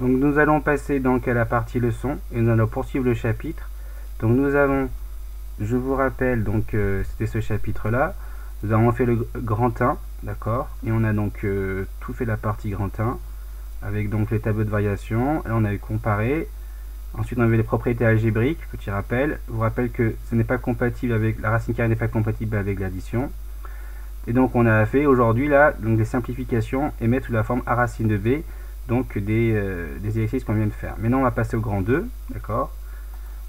Donc nous allons passer donc à la partie leçon et nous allons poursuivre le chapitre. Donc nous avons, je vous rappelle, donc c'était ce chapitre là, nous avons fait le grand 1, d'accord, et on a donc tout fait la partie grand 1 avec donc les tableaux de variation, et on a comparé. Ensuite on avait les propriétés algébriques, petit rappel, je vous rappelle que ce n'est pas compatible avec, la racine carrée n'est pas compatible avec l'addition. Et donc on a fait aujourd'hui là donc des simplifications et mettre sous la forme a racine de b, donc des exercices qu'on vient de faire. Maintenant on va passer au grand 2, d'accord.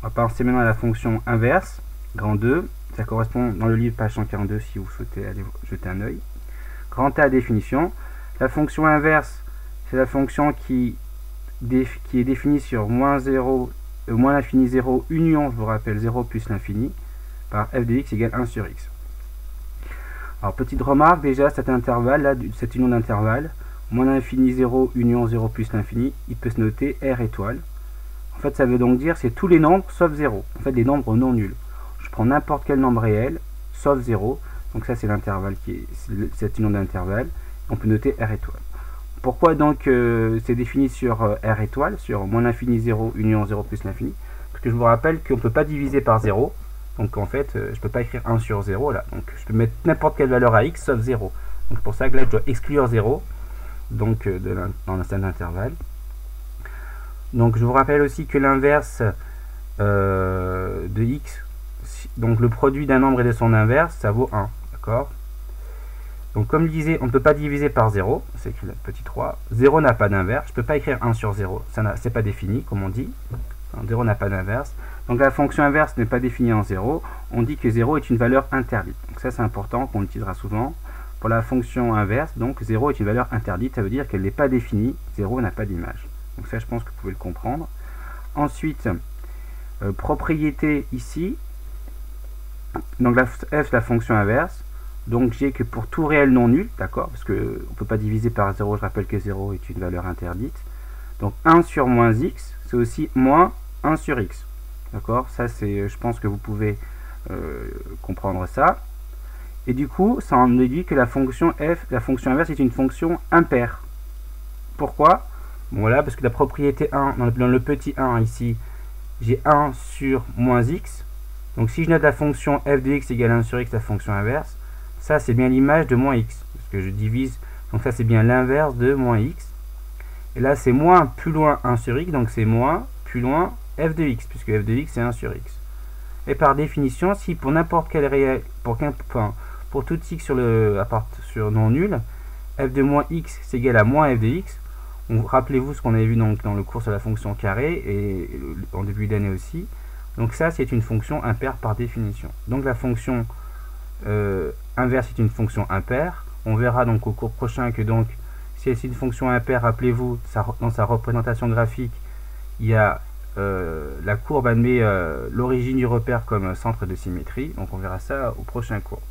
On va passer maintenant à la fonction inverse, grand 2, ça correspond dans le livre page 142 si vous souhaitez aller jeter un œil. Grand A définition, la fonction inverse c'est la fonction qui est définie sur moins l'infini 0 union, je vous rappelle 0 plus l'infini, par f de x égale 1 sur x. Alors petite remarque, déjà cet intervalle là, cette union d'intervalle, moins l'infini 0 union 0 plus l'infini, il peut se noter R étoile. En fait ça veut donc dire c'est tous les nombres sauf 0, en fait les nombres non nuls. Je prends n'importe quel nombre réel sauf 0, donc ça c'est l'intervalle qui est cette union d'intervalle, on peut noter R étoile. Pourquoi donc c'est défini sur R étoile, sur moins l'infini 0 union 0 plus l'infini? Parce que je vous rappelle qu'on ne peut pas diviser par 0, donc en fait je ne peux pas écrire 1 sur 0 là, donc je peux mettre n'importe quelle valeur à x sauf 0. Donc c'est pour ça que là je dois exclure 0 donc dans cet intervalle. Donc je vous rappelle aussi que l'inverse de x, donc le produit d'un nombre et de son inverse, ça vaut 1, d'accord. Donc comme je disais, on ne peut pas diviser par 0, c'est écrit là, petit 3, 0 n'a pas d'inverse, je ne peux pas écrire 1 sur 0, c'est pas défini comme on dit, 0 n'a pas d'inverse, donc la fonction inverse n'est pas définie en 0, on dit que 0 est une valeur interdite, donc ça c'est important, qu'on utilisera souvent. Pour la fonction inverse, donc 0 est une valeur interdite, ça veut dire qu'elle n'est pas définie, 0 n'a pas d'image, donc ça je pense que vous pouvez le comprendre. Ensuite, propriété ici, donc la f la fonction inverse. Donc j'ai que pour tout réel non nul, d'accord, parce qu'on ne peut pas diviser par 0, je rappelle que 0 est une valeur interdite. Donc 1 sur moins x, c'est aussi moins 1 sur x. D'accord, ça c'est, je pense que vous pouvez comprendre ça. Et du coup, ça en déduit que la fonction f, la fonction inverse, est une fonction impaire. Pourquoi? Bon voilà, parce que la propriété 1, dans le petit 1 ici, j'ai 1 sur moins x. Donc si je note la fonction f de x égale 1 sur x, la fonction inverse, ça c'est bien l'image de moins x, parce que je divise, donc ça c'est bien l'inverse de moins x. Et là c'est moins plus loin 1 sur x, donc c'est moins plus loin f de x, puisque f de x c'est 1 sur x. Et par définition, si pour n'importe quel réel, pour tout x sur non nul, f de moins x c'est égal à moins f de x. Rappelez-vous ce qu'on avait vu donc dans le cours sur la fonction carré, et en début d'année aussi. Donc ça c'est une fonction impaire par définition. Donc la fonction inverse est une fonction impaire. On verra donc au cours prochain que donc si c'est une fonction impaire, rappelez-vous, dans sa représentation graphique, il y a la courbe admet l'origine du repère comme centre de symétrie. Donc on verra ça au prochain cours.